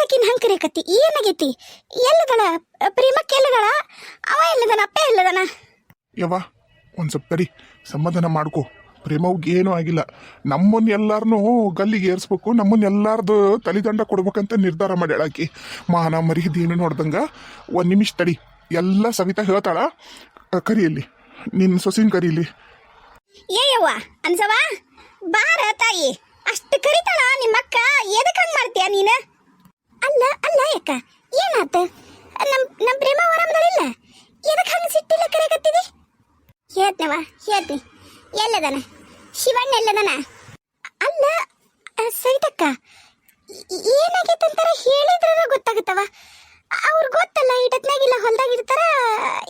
ಯಾಕಾಕಿನ ಹಂಗೆ ಕರೆಯಕತ್ತಿ? ಏನಾಗೈತಿ? ಎಲ್ಲದಳ ಪ್ರೇಮಕ್ಕೆ? ಎಲ್ಲದಳ? ಅವ ಎಲ್ಲದನ? ಅಪ್ಪ ಎಲ್ಲದನ? ಯವ್ವ ಒಂದು ಸ್ವಲ್ಪ ತಡಿ, ಸಮಾಧಾನ ಮಾಡ್ಕೊ. ಪ್ರೇಮವ್ಗೆ ಏನೂ ಆಗಿಲ್ಲ. ನಮ್ಮನ್ನೆಲ್ಲಾರನ್ನೂ ಗಲ್ಲಿಗೆ ಏರಿಸ್ಬೇಕು, ನಮ್ಮನ್ನೆಲ್ಲಾರ್ದು ತಲೆದಂಡ ಕೊಡ್ಬೇಕಂತ ನಿರ್ಧಾರ ಮಾಡ್ಯಾಳ ಆಕಿ. ಮಾನ ಮರ್ಯಾದೇನು ನೋಡ್ದಂಗ. ಒಂದು ನಿಮಿಷ ತಡಿ, ಎಲ್ಲ ಸವಿತಾ ಹೇಳ್ತಾಳ. ಕರಿಯಲ್ಲಿ ನಿನ್ನ ಸೊಸಿನ ಕರೀಲಿ. ಏಯವ್ವ ಅನ್ಸವ ಬಾರ ತಾಯಿ. ಅಷ್ಟು ಕರಿತಾಳ ನಿಮ್ಮಕ್ಕ? ಎದಕ್ಕೆ ಹಂಗೆ ಮಾಡ್ತೀಯ ನೀನು? ಅಲ್ಲ ಅಲ್ಲ ಯಾಕ ಏನಾತ? ನಮ್ಮ ಪ್ರೇಮ ಆರಾಮದಳಿಲ್ಲ? ಎದಕ್ಕೆ ಹಂಗೆ ಸಿಟ್ಟಿಲ್ಲ ಕರೆಯಕತ್ತಿದಿ? ಹೇಳ್ತೇವ ಹೇಳ್ತಿ. ಎಲ್ಲದನ ಶಿವಣ್ಣ? ಎಲ್ಲದನ? ಅಲ್ಲ ಸರಿತಕ್ಕ, ಏನಾಗೈತಂತಾರ ಹೇಳಿದ್ರ ಗೊತ್ತಾಗುತ್ತವ. ಅವ್ರು ಗೊತ್ತಲ್ಲ, ಇಟತ್ನಾಗಿಲ್ಲ ಹೊಲ್ದಾಗಿರ್ತಾರ.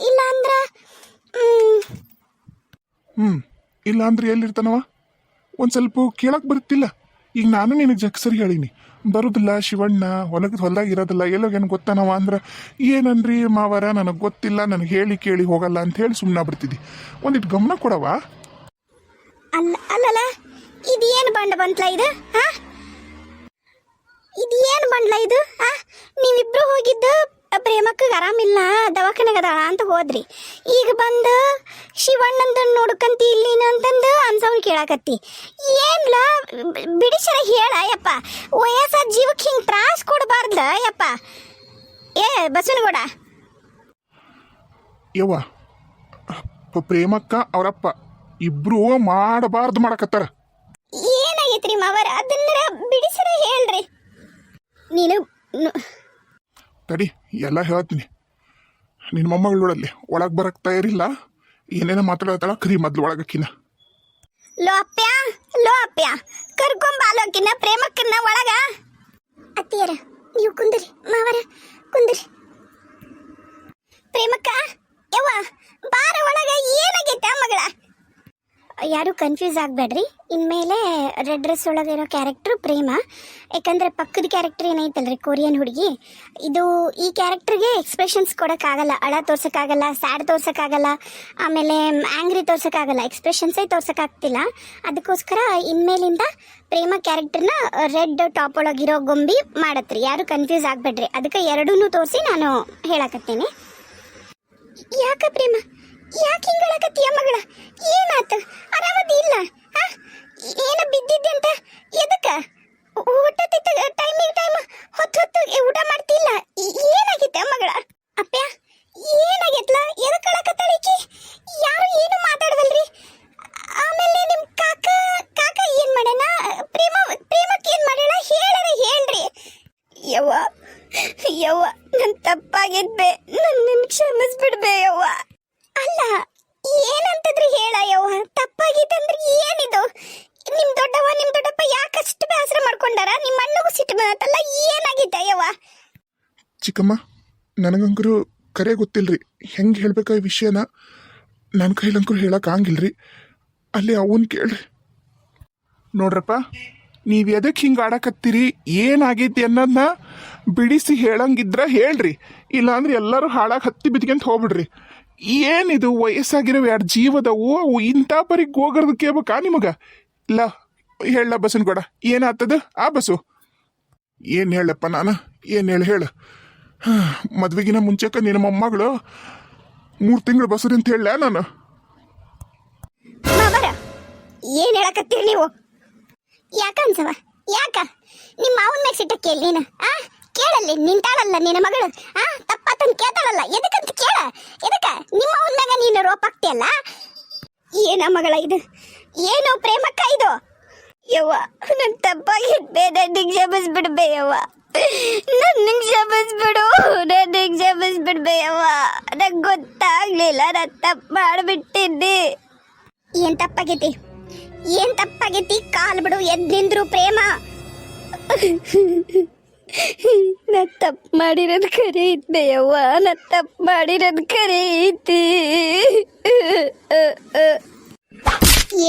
ಇಲ್ಲ ಅಂದ್ರ ಇಲ್ಲ ಅಂದ್ರೆ ಎಲ್ಲಿರ್ತಾನವ? ಒಂದು ಸ್ವಲ್ಪ ಕೇಳಕ್ಕೆ ಬರುತ್ತಿಲ್ಲ. ಈಗ ನಾನು ನಿನಗೆ ಜಗ್ಸರಿ ಹೇಳೀನಿ, ಬರುದಿಲ್ಲ ಶಿವಣ್ಣ, ಹೊಲ್ದಾಗ ಇರೋದಿಲ್ಲ, ಎಲ್ಲೋಗೇನು ಗೊತ್ತಾನವ ಅಂದ್ರೆ ಏನನ್ರಿ ಮಾವರ, ನನಗೆ ಗೊತ್ತಿಲ್ಲ, ನನಗೆ ಹೇಳಿ ಕೇಳಿ ಹೋಗಲ್ಲ ಅಂತ ಹೇಳಿ ಸುಮ್ಮನೆ ಬಿಡ್ತಿದ್ದಿ. ಒಂದಿಟ್ಟು ಗಮನ ಕೊಡವ. ಅಲ್ಲ ಅಲ್ಲಲ್ಲ, ಇದು ಏನು ಬಂಡ ಬಂತ್ಲ ಇದು? ಹಾ, ಇದು ಏನು ಬಂಡ್ಲ ಇದು? ಹಾ, ನೀವಿಬ್ರು ಹೋಗಿದ್ದು ಪ್ರೇಮಕ್ಕಗೆ ಆರಾಮಿಲ್ಲ, ದವಾಖಾನೆಗೆ ಅದಾಳ ಅಂತ ಹೋದ್ರಿ. ಈಗ ಬಂದು ಶಿವಣ್ಣಂದ ನೋಡ್ಕಂತಿ ಇಲ್ಲಿನ ಅಂತಂದು ಅನ್ಸವ್ನು ಕೇಳಾಕತ್ತಿ. ಏನ್ಲ ಬಿಡಿಸರ ಹೇಳ ಯಪ್ಪ. ವಯಸ್ಸಾದ ಜೀವಕ್ಕೆ ಹಿಂಗೆ ತ್ರಾಸ ಕೊಡಬಾರ್ದ ಯಪ್ಪ. ಏ ಬಸವನಗೌಡ, ಯವ್ವ ಪ್ರೇಮಕ್ಕ ಅವರಪ್ಪ ಇಬ್ರು ಮಾಡಬಾರ್ದು ಮಾಡಕತ್ತಾರ. ಏನಾಗೈತ್ರಿ ಮಾವರ? ಅದನ್ನ ಬಿಡಿಸರ ಹೇಳ್ರಿ. ನೀನು ತಡಿ, ಎಲ್ಲ ಹೇಳ್ತೀನಿ. ನಿನ್ನ ಮೊಮ್ಮಗಳೊಳಲ್ಲಿ ಒಳಗೆ ಬರಕ್ಕೆ ತಯಾರಿಲ್ಲ, ಏನೇನೋ ಮಾತಾಡತ್ತಾಳ. ಕರಿ ಮೊದ್ಲು ಒಳಗಕ್ಕಿನ. ಲೋ ಅಪ್ಪ್ಯ ಕರ್ಕೊಂಬಾಲೋಕಿನ ಪ್ರೇಮಕ್ಕನ್ನ ಒಳಗ. ಅತ್ತಿಯರ ನೀವು ಕುಂದ್ರಿ, ಮಾವರ ಕುಂದ್ರಿ. ಪ್ರೇಮಕ್ಕ ಯವ್ವ ಬಾರ ಒಳಗ. ಏನಾಗೈತೆ ಮಗಳ? ಯಾರು ಕನ್ಫ್ಯೂಸ್ ಆಗಬೇಡ್ರಿ. ಇನ್ಮೇಲೆ ರೆಡ್ ಡ್ರೆಸ್ ಒಳಗಿರೋ ಕ್ಯಾರೆಕ್ಟ್ರು ಪ್ರೇಮ. ಯಾಕಂದರೆ ಪಕ್ಕದ ಕ್ಯಾರೆಕ್ಟರ್ ಏನೈತಲ್ರಿ, ಕೊರಿಯನ್ ಹುಡುಗಿ, ಇದು ಈ ಕ್ಯಾರೆಕ್ಟರ್ಗೆ ಎಕ್ಸ್ಪ್ರೆಷನ್ಸ್ ಕೊಡೋಕ್ಕಾಗಲ್ಲ. ಅಳ ತೋರ್ಸೋಕ್ಕಾಗಲ್ಲ, ಸ್ಯಾಡ್ ತೋರ್ಸೋಕ್ಕಾಗಲ್ಲ, ಆಮೇಲೆ ಆ್ಯಂಗ್ರಿ ತೋರ್ಸೋಕ್ಕಾಗಲ್ಲ, ಎಕ್ಸ್ಪ್ರೆಷನ್ಸೇ ತೋರ್ಸೋಕ್ಕಾಗ್ತಿಲ್ಲ. ಅದಕ್ಕೋಸ್ಕರ ಇನ್ಮೇಲಿಂದ ಪ್ರೇಮ ಕ್ಯಾರೆಕ್ಟರ್ನ ರೆಡ್ ಟಾಪ್ ಒಳಗಿರೋ ಗೊಂಬಿ ಮಾಡತ್ರಿ. ಯಾರು ಕನ್ಫ್ಯೂಸ್ ಆಗಬೇಡ್ರಿ. ಅದಕ್ಕೆ ಎರಡೂ ತೋರಿಸಿ ನಾನು ಹೇಳಕತ್ತೇನೆ. ಯಾಕ ಪ್ರೇಮ, ಯಾಕೆ ಹಿಂಗೆ ಹೇಳಕತ್ತೀಯ ಮಗಳ? ಏನಾತ? ಆರಾಮದಿ ಇಲ್ಲ? ಏನ ಬಿದ್ದಿದ್ದೆ ಅಂತ? ಎದಕ್ಕ? ಊಟ ಟೈಮಿಗೆ ಟೈಮ್ ಹೊತ್ತು ಊಟ ಮಾಡ್ತಿಲ್ಲ? ಏನಾಗಿತ್ತ ಮಗಳ? ಅಪ್ಪ ಏನಾಗೈತ್ಲ? ಎದಕ್ಕೆ ಹೇಳಕತ್ತಾಳಿಕಿ? ಯಾರು ಏನು ಮಾತಾಡವಲ್ರಿ. ಆಮೇಲೆ ನಿಮ್ಮ ಕಾಕ ಏನ್ ಮಾಡ್ಯಾನ? ಪ್ರೇಮಕ್ಕೆ ಏನ್ ಮಾಡ್ಯಾಳ? ಹೇಳ್ರಿ. ಯವ್ವ ನನ್ ತಪ್ಪಾಗಿದ್ಬೆ, ನನ್ನ ಕ್ಷಮಿಸ್ಬಿಡ್ಬೆ ಯವ್ವ. ಅಲ್ಲ ಏನಂತದ್ರಿ ಹೇಳ ಯವ್ವ. ತಪ್ಪಾಗಿತ್ತಂದ್ರೆ ಏನಿದು? ನಿಮ್ ದೊಡ್ಡಪ್ಪ ಯಾಕಷ್ಟು ಬೇಸರ ಮಾಡ್ಕೊಂಡಾರ? ನಿಮ್ಮ ಅಣ್ಣಗೂ ಸಿಟ್ಟು ಬಂತಲ್ಲ, ಏನಾಗಿದ್ದ ಯವ್ವ? ಚಿಕ್ಕಮ್ಮ, ನನಗಂಕರು ಕರೆ ಗೊತ್ತಿಲ್ರಿ, ಹೆಂಗೆ ಹೇಳ್ಬೇಕ ಈ ವಿಷಯನ. ನನ್ನ ಕೈಲಂಕರು ಹೇಳಕ್ ಆಗಂಗಿಲ್ರಿ. ಅಲ್ಲಿ ಅವನ್ ಕೇಳ್ರಿ. ನೋಡ್ರಪ್ಪ, ನೀವು ಎದಕ್ಕೆ ಹಿಂಗೆ ಆಡಕತ್ತೀರಿ, ಏನಾಗೈತಿ ಅನ್ನೋದನ್ನ ಬಿಡಿಸಿ ಹೇಳಂಗಿದ್ರ ಹೇಳ್ರಿ. ಇಲ್ಲಾಂದ್ರೆ ಎಲ್ಲರೂ ಹಾಳಾಗಿ ಹತ್ತಿ ಬಿದ್ಕೊಂತ ಹೋಗ್ಬಿಡ್ರಿ. ಏನಿದು ವಯಸ್ಸಾಗಿರೋ ಎರಡು ಜೀವದವು, ಅವು ಇಂಥ ಪರಿಗೆ ಹೋಗೋದು ಕೇಳ್ಬೇಕಾ ನಿಮಗ? ಇಲ್ಲ ಹೇಳ ಬಸನಗೌಡ, ಏನಾಗ್ತದ ಆ ಬಸ್ಸು? ಏನು ಹೇಳಪ್ಪ ನಾನು, ಏನು ಹೇಳ. ಮದ್ವೆಗಿನ ಮುಂಚೆಕ ನಿನ್ನ ಮೊಮ್ಮಗಳು 3 ತಿಂಗಳು ಬಸ್ರಿ ಅಂತ ಹೇಳ ನಾನು. ಏನ್ ಹೇಳಕತ್ತೀರಿ ನೀವು? ಯಾಕನ್ಸವ? ಯಾಕ ನಿಮ್ಮ ಮಾವನ ಮ್ಯಾಗ ಸಿಟ್ಟ ಕೇಳಿ ನೀನು? ಕೇಳಲ್ಲಿ ನಿಂತಾಳಲ್ಲ ನಿನ್ನ ಮಗಳು, ತಪ್ಪಾತಂತ ಕೇಳ್ತಾಳಲ್ಲ, ಎದಕ್ಕಂತ ಕೇಳ. ಎದಕ್ಕ ನಿಮ್ಮ ಮಾವನ ಮ್ಯಾಗ ನೀನು ರೋಪ್ ಹಾಕ್ತಿಯಲ್ಲ? ಏನ ಮಗಳ ಇದು? ಏನು ಪ್ರೇಮಕ್ಕ ಇದು? ಯವ್ವ ನನ್ ತಪ್ಪಾಗಿದ್ಬೆ, ನನಗೆ ಕ್ಷಮಿಸ್ಬಿಡ್ಬೆ ಯವ್ವ. ನನಗೆ ಕ್ಷಮಿಸ್ಬಿಡ್ಬೆ ಯವ್ವ. ನಂಗೆ ಗೊತ್ತಾಗ್ಲಿಲ್ಲ, ನಾನು ತಪ್ಪು ಮಾಡಿಬಿಟ್ಟಿದ್ದೆ. ಏನ್ ತಪ್ಪಾಗೈತಿ? ಕಾಲ್ ಬಿಡು, ಎದ್ದು ನಿಂದ್ರು ಪ್ರೇಮ. ನಾ ತಪ್ಪು ಮಾಡಿರೋದು ಖರೆ ಐತೆ ಯವ್ವ, ನಾ ತಪ್ಪು ಮಾಡಿರೋದು ಖರೆ ಐತಿ.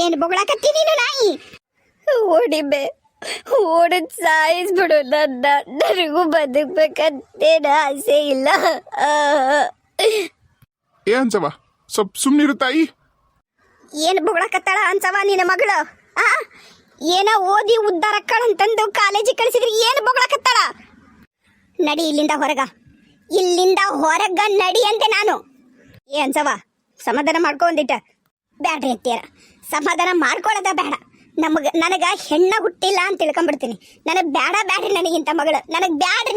ಏನು ಬೊಗಳಕತ್ತಿ ನೀನು ನಾಯಿ? ಓಡಿಬೆ, ಓಡದ್ ಸಾಯಿಸ್ಬಿಡು ನನ್ನ. ನನಗೂ ಬದುಕ್ಬೇಕಂತೇನ ಆಸೆ ಇಲ್ಲ. ಏನ್ಸವ ಸ್ವಲ್ಪ ಸುಮ್ಮನಿರು ತಾಯಿ. ಏನು ಬೊಗಳಕತ್ತಾಳ ಅನ್ಸವ ನಿನ್ನ ಮಗಳು? ಏನೋ ಓದಿ ಉದ್ದಾರಕ್ಕಳಂತಂದು ಕಾಲೇಜಿಗೆ ಕಳಿಸಿದ್ರಿ, ಏನು ಬೊಗಳಕತ್ತಾಳ? ನಡಿ ಇಲ್ಲಿಂದ ಹೊರಗ ನಡಿ ಅಂತೆ ನಾನು. ಏ ಅನ್ಸವ, ಸಮಾಧಾನ ಮಾಡ್ಕೊಂದಿಟ್ಟ. ಬ್ಯಾಡ್ರಿ ಅತ್ತಿಯರ, ಸಮಾಧಾನ ಮಾಡ್ಕೊಳ್ಳೋದ ಬೇಡ. ನನಗ ಹೆಣ್ಣ ಹುಟ್ಟಿಲ್ಲ ಅಂತ ತಿಳ್ಕೊಂಡ್ಬಿಡ್ತೀನಿ. ನನಗೆ ಬ್ಯಾಡ್ರಿ ನನಗಿಂತ ಮಗಳು. ನನಗೆ ಬ್ಯಾಡ್ರಿ,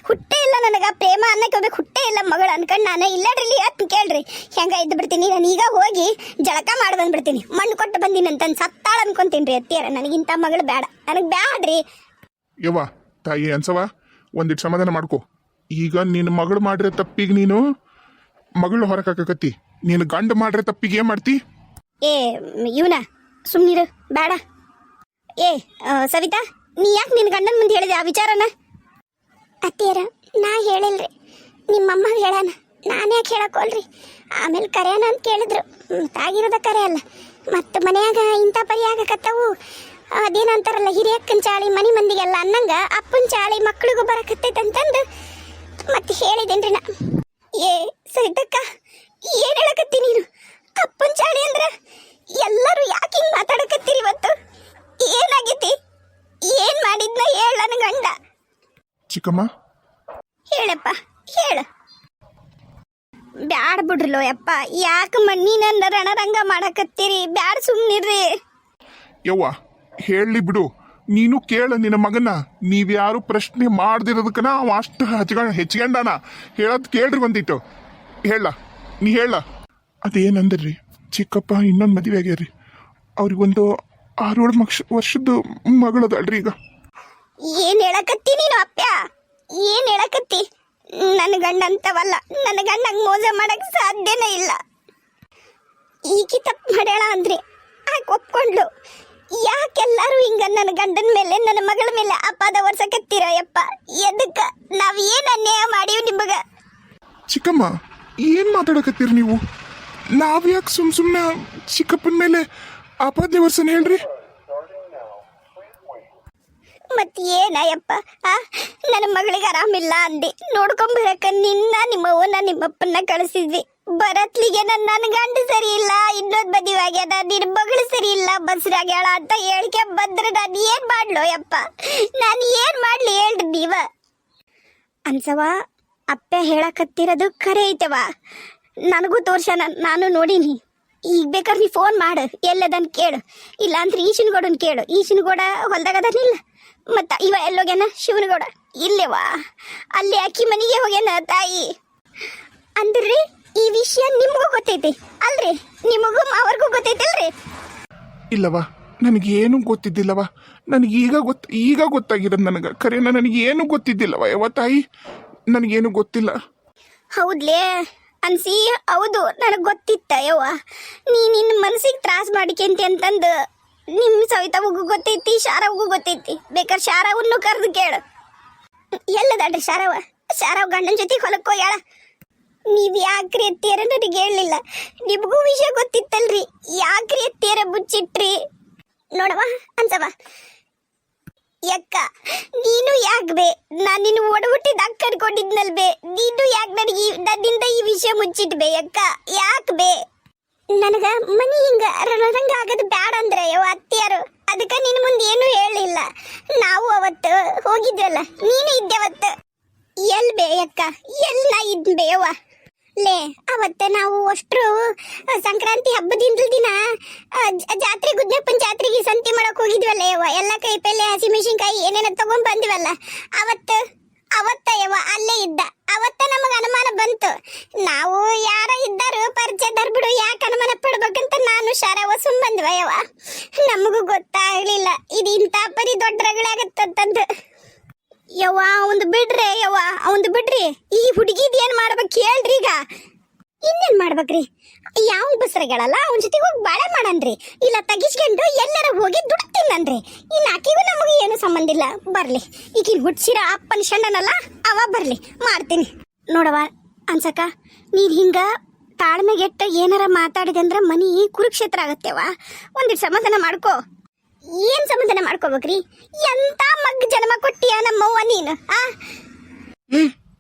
ಹುಟ್ಟೇ ಇಲ್ಲ. ಪ್ರೇಮ ಅನ್ನಕ್ಕೆ ಹೋಗ್ಬೇಕು, ಹುಟ್ಟೇ ಇಲ್ಲ ಮಗಳು ಅನ್ಕೊಂಡು ನಾನು ಇಲ್ಲಡ್ರಿ ಅತ್ ಕೇಳ್ರಿ ಹೆಂಗ ಇದ್ದು ಬಿಡ್ತೀನಿ. ನಾನು ಈಗ ಹೋಗಿ ಜಳಕ ಮಾಡಿ ಬಂದ್ಬಿಡ್ತೀನಿ. ಮಣ್ಣು ಕೊಟ್ಟು ಬಂದೀನಿ ಅಂತ ಸತ್ತಾಳ ಅನ್ಕೊಂತೀನಿ ಅತ್ತಿಯರ. ನನಗಿಂತ ಮಗಳು ಬೇಡ, ನನಗೆ ಬ್ಯಾಡ್ರಿ. ಯವ್ವ ತಾಯಿ ಅನ್ಸವ, ಒಂದಿಟ್ಟು ಸಮಾಧಾನ ಮಾಡ್ಕೊ. ಈಗ ನಿನ್ನ ಮಗಳು ಮಾಡ್ರೆ ತಪ್ಪಿಗೆ ನೀನು ಮಗಳು ಹೊರಕಾಕತ್ತಿ, ನೀನು ಗಂಡು ಮಾಡ್ರೆ ತಪ್ಪಿಗೆ ಏನ್ ಮಾಡ್ತಿ? ಏ ಇವನ ಸುಮ್ನಿರು, ಬೇಡ. ಏ ಸವಿತಾ, ನೀ ಯಾಕೆ ನಿನ್ನ ಗಂಡನ ಮುಂದೆ ಹೇಳಿದೆ ಆ ವಿಚಾರನ? ಅತ್ತಿಯರ, ನಾ ಹೇಳಿಲ್ರಿ, ನಿಮ್ಮಮ್ಮ ಹೇಳಾನ. ನಾನು ಯಾಕೆ ಹೇಳಕ್ಕೋಲ್ರಿ? ಆಮೇಲೆ ಕರೆಯೋಣ ಅಂತ ಕೇಳಿದ್ರು. ಆಗಿರೋದ ಕರೆ ಅಲ್ಲ, ಮತ್ತು ಮನ್ಯಾಗ ಇಂಥ ಪರಿ ಆಗಕತ್ತವು. ಅದೇನಂತಾರಲ್ಲ, ಹಿರಿಯಕ್ಕನ ಚಾಳಿ ಮನೆ ಮಂದಿಗೆಲ್ಲ ಅನ್ನಂಗ ಅಪ್ಪನ ಚಾಳಿ ಮಕ್ಳಿಗೂ ಬರಕತ್ತೈತಂತಂದು ಮತ್ತೆ ಹೇಳಿದೇನ್ರಿ ನಾ. ಏ ಸರಿತಕ್ಕ, ಏನ್ ಹೇಳಕತ್ತಿ ನೀನು? ಅಪ್ಪನ ಚಾಳಿ ಅಂದ್ರ ಎಲ್ಲರೂ ಯಾಕೆ ಹಿಂಗ್ ಮಾತಾಡಕತ್ತೀರಿ ಇವತ್ತು? ಏನಾಗೈತಿ? ಏನ್ ಮಾಡಿದ್ನ ಹೇಳ ನನ್ನ ಗಂಡ. ಚಿಕ್ಕಮ್ಮ, ಹೇಳಪ್ಪ ಹೇಳ. ಬ್ಯಾಡ ಬಿಡ್ರಲೋ ಯಪ್ಪ, ಯಾಕೆ ಮಣ್ಣಿನ ರಣರಂಗ ಮಾಡಕತ್ತೀರಿ? ಬ್ಯಾಡ, ಸುಮ್ನಿರ್ರಿ. ಯವ್ವ ಹೇಳಿ ಬಿಡು, ನೀನು ಕೇಳ ನಿನ್ನ ಮಗನ. ನೀವ್ಯಾರು ಪ್ರಶ್ನೆ ಮಾಡ್ದಿರೋದಕ್ಕನ ಅವ ಅಷ್ಟು ಹೆಚ್ಚಿಗೆಂಡಾನ. ಹೇಳದ್ ಕೇಳ್ರಿ ಒಂದಿಟ್ಟು. ನೀ ಹೇಳ. ಅದೇನಂದ್ರಿ ಚಿಕ್ಕಪ್ಪ ಇನ್ನೊಂದು ಮದುವೆ ಆಗ್ಯಾರ್ರಿ. ಅವ್ರಿಗೊಂದು 6-7 ವರ್ಷದ ಮಗಳದಳ್ರಿ ಈಗ. ಏನ್ ಹೇಳಕತ್ತಿ ನೀನು ಅಪ್ಪ? ಏನ್ ಹೇಳಕತ್ತಿ? ನನ್ನ ಗಂಡ ಅಂತವಲ್ಲ, ನನ್ನ ಗಂಡಂಗ್ ಮೋಸ ಮಾಡಕ್ ಸಾಧ್ಯನೇ ಇಲ್ಲ. ಈಕಿ ತಪ್ಪು ಮಾಡ್ಯಾಳ ಅಂದ್ರೆ ಆಕೆ ಒಪ್ಕೊಂಡ್ಲು. ಯಾಕೆಲ್ಲರೂ ಹಿಂಗ ನನ್ನ ಗಂಡನ ಮೇಲೆ, ನನ್ನ ಮಗಳ ಮೇಲೆ ಅಪಾದ ವರ್ಷಕತ್ತೀರ ಯಪ್ಪ? ಎದಕ್ಕ? ನಾವ್ ಏನ್ ಅನ್ಯಾಯ ಮಾಡೀವ್ ನಿಮಗ? ಚಿಕ್ಕಮ್ಮ, ಏನ್ ಮಾತಾಡಕತ್ತೀರಿ ನೀವು? ನಾವ್ಯಾಕೆ ಸುಮ್ನೆ ಚಿಕ್ಕಪ್ಪನ ಮೇಲೆ ಅಪಾದ್ಯ ವರ್ಷನ ಹೇಳ್ರಿ? ಮತ್ ಏನಯ್ಯಪ್ಪ, ನನ್ನ ಮಗಳಿಗೆ ಆರಾಮಿಲ್ಲ ಅಂದೆ ನೋಡ್ಕೊಂಬರಕ ನಿಮ್ಮವ್ವನ ನಿಮ್ಮಪ್ಪನ್ನ ಕಳಿಸಿದ್ವಿ. ಬರತ್ಲಿಗೆ ನನ್ನ ಗಂಡ ಸರಿ ಇಲ್ಲ, ಇನ್ನೊಂದ್ ಮದುವೆ ಆಗ್ಯದ, ನಿನ್ನ ಮಗಳು ಸರಿ ಇಲ್ಲ, ಬಸ್ರಾಗ್ಯಾಳ ಅಂತ ಹೇಳಿಕೆ ಬಂದ್ರೆ ನಾನು ಏನ್ ಮಾಡ್ಲೋ ಯಪ್ಪ? ನಾನು ಏನ್ ಮಾಡ್ಲಿ ಹೇಳ್ರಿ ನೀವ? ಅನ್ಸವ, ಅಪ್ಪ ಹೇಳಕತ್ತಿರೋದು ಖರೆ ಐತವ. ನನಗೂ ತೋರ್ಸನ, ನಾನು ನೋಡೀನಿ. ಈಗ ಬೇಕಾದ್ರೆ ನೀ ಫೋನ್ ಮಾಡು, ಎಲ್ಲದನ್ ಕೇಳು. ಇಲ್ಲ ಅಂದ್ರೆ ಈಶಿನಗೌಡನ್ ಕೇಳು. ಈಶಿನಗೌಡ ಹೊಲ್ದಾಗದನಿಲ್ಲ. ಮತ್ತ ಇವ ಎಲ್ಲೋಗ್ಯಾನ? ಶಿವನಗೌಡ ಇಲ್ಲೇವಾ? ಅಲ್ಲಿ ಅಕ್ಕಿ ಮನೆಗೆ ಹೋಗ್ಯಾನ ತಾಯಿ. ಅಂದ್ರಿ ಈ ವಿಷಯ ನಿಮಗೂ ಗೊತ್ತೈತಿ ಅಲ್ರಿ? ನಿಮಗೂ ಅವ್ರಿಗೂ ಗೊತ್ತೈತಲ್ರಿ? ಇಲ್ಲವಾ, ನನಗೇನು ಗೊತ್ತಿದ್ದಿಲ್ಲವಾ. ಈಗ ಗೊತ್ತಾಗಿರೋದು ನನಗೆ. ಖರೇನ ನನಗೇನು ಗೊತ್ತಿದ್ದಿಲ್ಲವ ಯವ್ವ ತಾಯಿ, ನನಗೇನು ಗೊತ್ತಿಲ್ಲ. ಹೌದ್ಲೇ ಅನ್ಸಿ, ಹೌದು ನನಗೆ ಗೊತ್ತಿತ್ತ ಯವ್ವ. ನೀ ನಿನ್ನ ಮನಸ್ಸಿಗೆ ತ್ರಾಸ ಮಾಡಿಕೆಂತಿ ಅಂತಂದು ನಿಮ್ಮ ಸವಿತಾವಗೂ ಗೊತ್ತೈತಿ, ಶಾರವ್ಗೂ ಗೊತ್ತೈತಿ. ಬೇಕಾದ್ರೆ ಶಾರವನ್ನು ಕರೆದು ಕೇಳು. ಎಲ್ಲದಾಡ್ರಿ ಶಾರವ? ಶಾರವ್ ಗಂಡನ ಜೊತೆಗೆ ಹೊಲಕ್ಕೆ ಹೋಗ್ಯಾಳ. ನೀವ್ ಯಾಕ್ರಿ ಎತ್ತಿಯರ ನನಗೆ ಹೇಳಲಿಲ್ಲ? ನಿಮಗೂ ವಿಷಯ ಗೊತ್ತಿತ್ತಲ್ರಿ, ಯಾಕ್ರಿ ಎತ್ತಿಯರ ಮುಚ್ಚಿಟ್ರಿ? ನೋಡವ ಅನ್ಸವ, ಯಕ್ಕ ನೀನು ಯಾಕೆ ನಾನು ನಿನ್ನ ಒಡಹುಟ್ಟಿದ ಅಕ್ಕ ಅನ್ಕೊಂಡಿದ್ನಲ್ಬೇ, ನೀನು ಯಾಕೆ ನನ್ನಿಂದ ಈ ವಿಷಯ ಮುಚ್ಚಿಟ್ಬೇ ಯಕ್ಕ? ಯಾಕೆ ನನಗ ಮನಿ ಹಿಂಗ ರಣರಂಗ ಆಗದು ಬ್ಯಾಡ ಅಂದ್ರೆ ಯವ್ವ ಅತ್ತಿಯಾರು, ಅದಕ್ಕೆ ನಿನ್ನ ಮುಂದೆ ಏನು ಹೇಳಿಲ್ಲ. ನಾವು ಅವತ್ತು ಹೋಗಿದ್ವಲ್ಲ, ನೀನು ಇದ್ದೇವತ್ತ. ಎಲ್ ಬೇಯಕ್ಕ? ಎಲ್ ನಾ ಇದ್ ಬೇಯವ್ವ? ಲೇ ಅವತ್ತ ನಾವು ಅಷ್ಟ್ರು ಸಂಕ್ರಾಂತಿ ಹಬ್ಬದಿಂದ ದಿನ ಜಾತ್ರೆ, ಗುದ್ನಪ್ಪನ ಜಾತ್ರೆಗೆ ಸಂತೆ ಮಾಡಕ್ ಹೋಗಿದ್ವಲ್ಲ ಯವ್ವ. ಎಲ್ಲ ಕೈ ಪಲ್ಲೆ, ಹಸಿಮೆಣಸಿನ್ಕಾಯಿ ಏನೇನ ತಗೊಂಡ್ ಬಂದಿವಲ್ಲ. ಅವತ್ತ ಯವ್ವ ಅಲ್ಲೇ ಇದ್ದ. ಅವತ್ತ ನಮಗ ಅನುಮಾನ ಬಂತು. ನಾವು ಯಾರ ಇದ್ದರು ಪರಿಚಯದರ್ ಬಿಡು, ಯಾಕೆ ಅನುಮಾನ ಪಡ್ಬೇಕಂತ ನಾನು ಶಾರವ ಸುಮ್ ಬಂದ್ವ ಯವ್ವ. ನಮಗೂ ಗೊತ್ತಾಗ್ಲಿಲ್ಲ ಇದು ಇಂಥ ಪರಿ ದೊಡ್ಡ ರಗಳಾಗತ್ತಂತಂದು. ಯವ್ವ ಅವಂದು ಬಿಡ್ರಿ ಯವ್ವ, ಅವಂದು ಬಿಡ್ರಿ. ಈ ಹುಡುಗಿದ್ ಏನ್ ಮಾಡ್ಬೇಕು ಹೇಳ್ರಿ? ಈಗ ಇನ್ನೇನ್ ಮಾಡ್ಬೇಕ್ರಿ? ಯಾವ ಬಸ್ರಗಳಲ್ಲ ಅವನ ಜೊತೆಗೆ ಹೋಗಿ ಬಾಳೆ ಮಾಡನ್ರಿ, ಇಲ್ಲ ತಗಿಸ್ಕೊಂಡು ಎಲ್ಲರ ಹೋಗಿ ದುಡ್ತೀನನ್ರಿ. ಇನ್ನು ಆಕಿಗೂ ನಮಗೂ ಏನು ಸಂಬಂಧ ಇಲ್ಲ. ಬರ್ಲಿ, ಈಗಿನ ಹುಡ್ಸಿರ ಅಪ್ಪನ ಶಂಡನಲ್ಲ ಅವ ಬರ್ಲಿ, ಮಾಡ್ತೀನಿ. ನೋಡವ ಅನ್ಸಕ, ನೀನ್ ಹಿಂಗ ತಾಳ್ಮೆಗೆಟ್ಟ ಏನಾರ ಮಾತಾಡಿದೆ ಅಂದ್ರ ಮನಿ ಕುರುಕ್ಷೇತ್ರ ಆಗತ್ತೇವ. ಒಂದಿಟ್ಟು ಸಮಾಧಾನ ಮಾಡ್ಕೋ. ಏನ್ ಸಮಾಧಾನ ಮಾಡ್ಕೋಬೇಕ್ರಿ? ಎಂತ ಮಗ್ ಜನ್ಮ ಕೊಟ್ಟಿಯ ನಮ್ಮವ್ವ ನೀನು?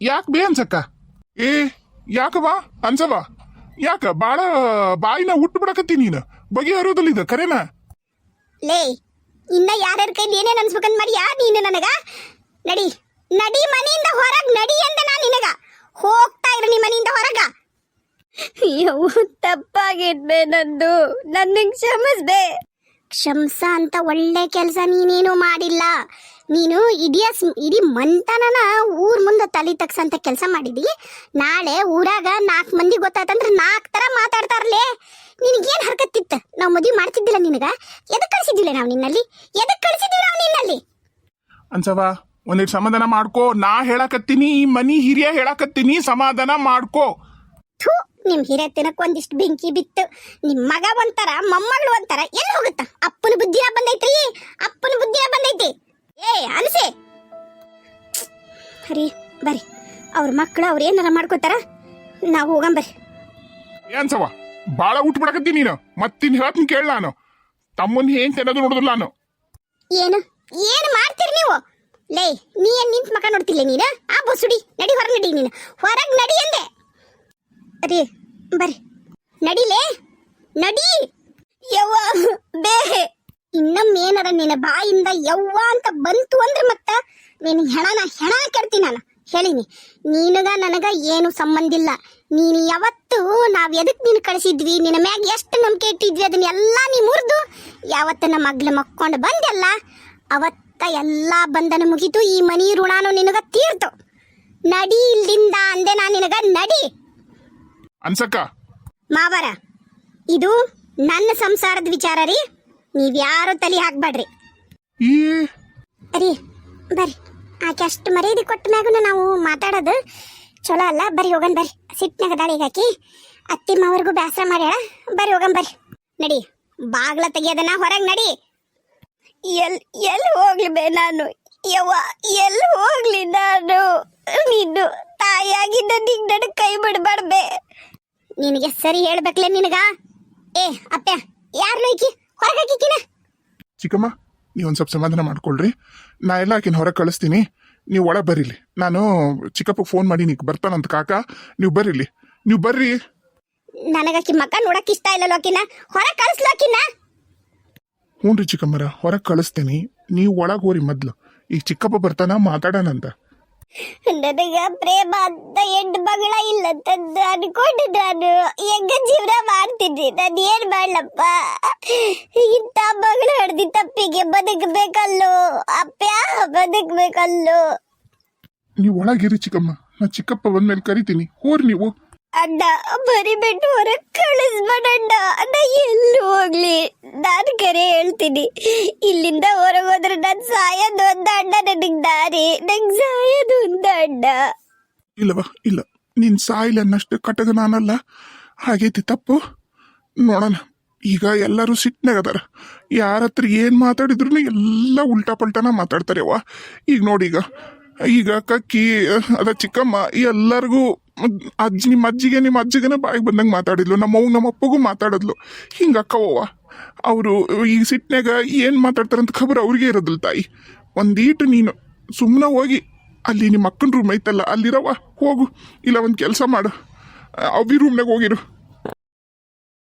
ಯಾಕೆ ಬೇ ಅನ್ಸಕ್ಕ? ಯಾಕವಾ ಅನ್ಸವ? ಯಾಕ ಬಾಳ ಬಾಯಿನ ಹುಟ್ಟು ಬಿಡಕತ್ತಿ ನೀನು? ಬಗೆಹರೋದಿಲ್ಲ ಇದು ಕರೆನಾ? ಲೇ ಇನ್ನ ಯಾರ್ಯಾರ ಕೈಲಿ ಏನೇನ್ ಅನ್ಸ್ಬೇಕಂತ ಮಾಡಿಯಾ ನೀನು ನನಗ? ನಡಿ ನಡಿ ಮನೆಯಿಂದ ಹೊರಗ್ ನಡಿ ಅಂದೆ ನಾನು ನಿನಗ. ಹೋಗ್ತಾ ಇರು ನೀ ಮನೆಯಿಂದ ಹೊರಗ. ಯವ್ವ ತಪ್ಪಾಗಿದ್ಬೆ ನಂದು, ನನ್ನ ಕ್ಷಮಿಸ್ಬೆ. ಕ್ಷಮ್ಸ ಅಂತ ಒಳ್ಳೆ ಕೆಲಸ ನೀನೇನು ಮಾಡಿಲ್ಲ. ನೀನು ಇಡೀ ಮಂತನನ ಊರ್ ಮುಂದೆ ತಲೆ ತಗ್ಸಂತ ಕೆಲಸ ಮಾಡಿದಿ. ನಾಳೆ ಊರಾಗ 4 ಮಂದಿ ಗೊತ್ತಾತಂದ್ರೆ 4 ಥರ ಮಾತಾಡ್ತಾರಲೇ. ನಿನಗೇನು ಹರ್ಕತ್ತಿತ್ತ? ನಾವು ಮದುವೆ ಮಾಡ್ತಿದ್ದಿಲ್ಲ ನಿನಗ? ಎದಕ್ಕೆ ಕಳಿಸಿದ್ದಿಲ್ಲ ನಾವು ನಿನ್ನಲ್ಲಿ? ಅನ್ಸವ ಒಂದಿಟ್ಟು ಸಮಾಧಾನ ಮಾಡ್ಕೋ. ನಾ ಹೇಳಕತ್ತೀನಿ, ಈ ಮನಿ ಹಿರಿಯ ಹೇಳಕತ್ತೀನಿ, ಸಮಾಧಾನ ಮಾಡ್ಕೋ. ಥೂ, ನಿಮ್ ಹಿರಿಯ ತಿನ್ನಕ್ ಒಂದಿಷ್ಟು ಬೆಂಕಿ ಬಿತ್ತು. ನಿಮ್ ಮಗ ಒಂಥರ, ಮೊಮ್ಮಗಳು ಒಂಥರ. ಎಲ್ಲಿ ಹೋಗುತ್ತ? ಅಪ್ಪನ ಬುದ್ಧಿನ ಬಂದೈತ್ರಿ, ಅಪ್ಪನ ಬುದ್ಧಿನ ಬಂದೈತಿ. ಏ ಅನ್ಸೆ ಹರಿ ಬರ್ರಿ, ಅವ್ರ ಮಕ್ಕಳು ಅವ್ರು ಏನಾರ ಮಾಡ್ಕೋತಾರ, ನಾವು ಹೋಗಂಬರ್ರಿ. ಏನ್ಸವ ಬಾಳ ಊಟ ಬಿಡಕತ್ತೀನಿ ನೀನು. ಮತ್ತಿನ್ ಹೇಳ್ತೀನಿ ಕೇಳ. ನಾನು ತಮ್ಮನ್ ಏನ್ ತಿನ್ನೋದು ನೋಡುದಿಲ್ಲ ನಾನು. ಏನು ಮಾಡ್ತೀರಿ ನೀವು? ಲೇ, ನೀ ಏನ್ ನಿಂತ ಮಕ್ಕ ನೋಡ್ತಿಲ್ಲ ನೀನು? ಆ ಬಸುಡಿ ನಡಿ, ಹೊರಗೆ ನಡಿ. ನೀನು ಹೊರಗೆ ನಡಿ ಅಂದೆ. ರೀ ಬರ್ರಿ, ನಡಿಲೇ, ನಡಿ. ಯವ್ವ ಬೇ. ಇನ್ನೊಮ್ಮೇನಾರ ನಿನ್ನ ಬಾಯಿಂದ ಯವ್ವ ಅಂತ ಬಂತು ಅಂದ್ರೆ ಮತ್ತ ನೀನು ಹೆಣ ಕೆಡ್ತೀನಿ ನಾನು. ಹೇಳಿನಿ, ನೀನಗ ನನಗ ಏನು ಸಂಬಂಧ ಇಲ್ಲ. ನೀನು ಯಾವತ್ತು ನಾವ್ ಎದಕ್ ನೀನು ಕಳಿಸಿದ್ವಿ, ನಿನ್ನ ಮ್ಯಾಗ ಎಷ್ಟು ನಂಬಿಕೆ ಇಟ್ಟಿದ್ವಿ, ಅದನ್ನೆಲ್ಲ ನೀ ಮುರಿದು ಯಾವತ್ತ ನಮ್ಮ ಮಗ್ಲ ಮಕ್ಕೊಂಡು ಬಂದೆಲ್ಲ, ಅವತ್ತ ಎಲ್ಲ ಬಂಧನ ಮುಗಿತು. ಈ ಮನಿ ಋಣಾನು ನಿನಗ ತೀರ್ತು. ನಡಿ ಇಲ್ಲಿಂದ ಅಂದೆ ನಾ ನಿನಗ. ನಡಿ ಅನ್ಸಕ್ಕ ಮಾವರ, ಇದು ನನ್ನ ಸಂಸಾರದ ವಿಚಾರ ರೀ. ನೀವ್ಯಾರು ತಲೆ ಹಾಕ್ಬೇಡ್ರಿ. ಈ ರೀ ಬರ್ರಿ, ಆಕೆ ಅಷ್ಟು ಮರ್ಯಾದೆ ಕೊಟ್ಟ ಮ್ಯಾಗೂ ನಾವು ಮಾತಾಡೋದು ಚಲೋ ಅಲ್ಲ. ಬರ್ರಿ ಹೋಗನ್ ಬರ್ರಿ. ಸಿಟ್ನಾಗ ದಾಳಿಗೆ ಹಾಕಿ ಅತ್ತಿ ಮಾವರ್ಗೂ ಬೇಸರ ಮಾಡ್ಯಾಳ. ಬರ್ರಿ ಹೋಗನ್ ಬರ್ರಿ. ನಡಿ, ಬಾಗ್ಲ ತೆಗಿಯೋದನ್ನ ಹೊರಗೆ ನಡಿ. ಎಲ್ಲಿ ಹೋಗ್ಲಿ ಬೇ ನಾನು? ಯವ್ವ ಎಲ್ಲಿ ಹೋಗ್ಲಿ ನಾನು? ನೀನು ತಾಯಿಯಾಗಿದ್ದ ನಿಂಗೆ ನನಗೆ ಕೈ ಬಿಡಬಾರ್ದೆ. ನಿನಗೆ ಸರಿ ಹೇಳ್ಬೇಕಲೇ ನಿನಗ. ಏ ಅಪ್ಪ, ಯಾರು ಈಕಿ? ಹೊರಗೆ ಹಾಕಿಕಿನ. ಚಿಕ್ಕಮ್ಮ, ನೀವೊಂದು ಸ್ವಲ್ಪ ಸಮಾಧಾನ ಮಾಡ್ಕೊಳ್ರಿ. ನಾ ಎಲ್ಲ ಆಕಿನ ಹೊರಗೆ ಕಳಿಸ್ತೀನಿ, ನೀವು ಒಳಗೆ ಬರ್ರಿಲಿ. ನಾನು ಚಿಕ್ಕಪ್ಪಗೆ ಫೋನ್ ಮಾಡಿ ನೀನು ಬರ್ತಾನಂತ ಕಾಕ. ನೀವು ಬರ್ರಿಲಿ, ನೀವು ಬರ್ರಿ. ನನಗಾಕಿ ಮಕ್ಕ ನೋಡಕ್ ಇಷ್ಟ ಇಲ್ಲല്ലോ. ಆಕಿನ ಹೊರಗೆ ಕಳಿಸ್ಲಾಕಿನ. ಹ್ಞೂ ರೀ ಚಿಕ್ಕಮ್ಮರ, ಹೊರಗೆ ಕಳಿಸ್ತೀನಿ. ನೀವು ಒಳಗೆ ಹೋರಿ ಮೊದ್ಲು. ಈಗ ಚಿಕ್ಕಪ್ಪ ಬರ್ತಾನ, ಮಾತಾಡೋಣಂತ. ನನಗ ಪ್ರೇಮ ಅಂತ ಹೆಣ್ಣು ಮಗಳ ಇಲ್ಲಂತಂದು ಅನ್ಕೊಂಡು ನಾನು ಹೆಂಗ ಜೀವನ ಮಾಡ್ತೀನಿ. ನಾನು ಏನ್ ಮಾಡ್ಲಪ್ಪ? ಇಂಥ ಮಗಳು ಹಿಡ್ದಿ ತಪ್ಪಿಗೆ ಬದುಕಬೇಕಲ್ಲೋ ಅಪ್ಪ್ಯಾ, ಬದುಕಬೇಕಲ್ಲೋ. ನೀವು ಒಳಗಿರಿ ಚಿಕ್ಕಮ್ಮ, ನಾ ಚಿಕ್ಕಪ್ಪ ಬಂದ್ಮೇಲೆ ಕರಿತೀನಿ. ಹೋರಿ ನೀವು. ಅಣ್ಣ ಬರಿಬಿಟ್ಟು ಹೊರಗೆ ಕಳಿಸ್ಬೇಡಣ್ಣ. ಅಣ್ಣ ಎಲ್ಲಿ ಹೋಗ್ಲಿ? ನಾನು ಕರೆ ಹೇಳ್ತೀನಿ, ಇಲ್ಲಿಂದ ಹೊರಗೋದ್ರೆ ನಾನು ಸಾಯೋದು ಒಂದ ಅಣ್ಣ. ನನಗೆ ದಾರಿ, ನಂಗೆ ಸಾಯೋದು ಒಂದ ಅಣ್ಣ. ಇಲ್ಲವಾ, ಇಲ್ಲ, ನೀನು ಸಾಯಿಲ್ಲ ಅನ್ನಷ್ಟು ಕಟಗ ನಾನಲ್ಲ. ಹಾಗೈತಿ ತಪ್ಪು. ನೋಡೋಣ. ಈಗ ಎಲ್ಲರೂ ಸಿಟ್ನಾಗದಾರ. ಯಾರ ಹತ್ರ ಏನು ಮಾತಾಡಿದ್ರು ಎಲ್ಲ ಉಲ್ಟಾ ಪಲ್ಟಾನ ಮಾತಾಡ್ತಾರೆ. ಅವ್ವ ಈಗ ನೋಡಿ, ಈಗ ಕಕ್ಕಿ ಅದ ಚಿಕ್ಕಮ್ಮ ಎಲ್ಲರಿಗೂ ನಿಮ್ಮ ಅಜ್ಜಿಗೆ ಬಾಯಿಗೆ ಬಂದಂಗೆ ಮಾತಾಡಿದ್ಲು. ನಮ್ಮ ಅಪ್ಪಗೂ ಮಾತಾಡಿದ್ಲು. ಹಿಂಗೆ ಅಕ್ಕವ್ವ ಅವರು ಈ ಸಿಟ್ನಾಗ ಏನು ಮಾತಾಡ್ತಾರಂತ ಖಬರ್ ಅವ್ರಿಗೆ ಇರೋದಿಲ್ಲ. ತಾಯಿ, ಒಂದೀಟು ನೀನು ಸುಮ್ಮನೆ ಹೋಗಿ ಅಲ್ಲಿ ನಿಮ್ಮ ಅಕ್ಕನ ರೂಮ್ ಐತಲ್ಲ, ಅಲ್ಲಿರವ ಹೋಗು. ಇಲ್ಲ ಒಂದು ಕೆಲಸ ಮಾಡು, ಅವಿ ರೂಮ್ನಾಗ ಹೋಗಿರು.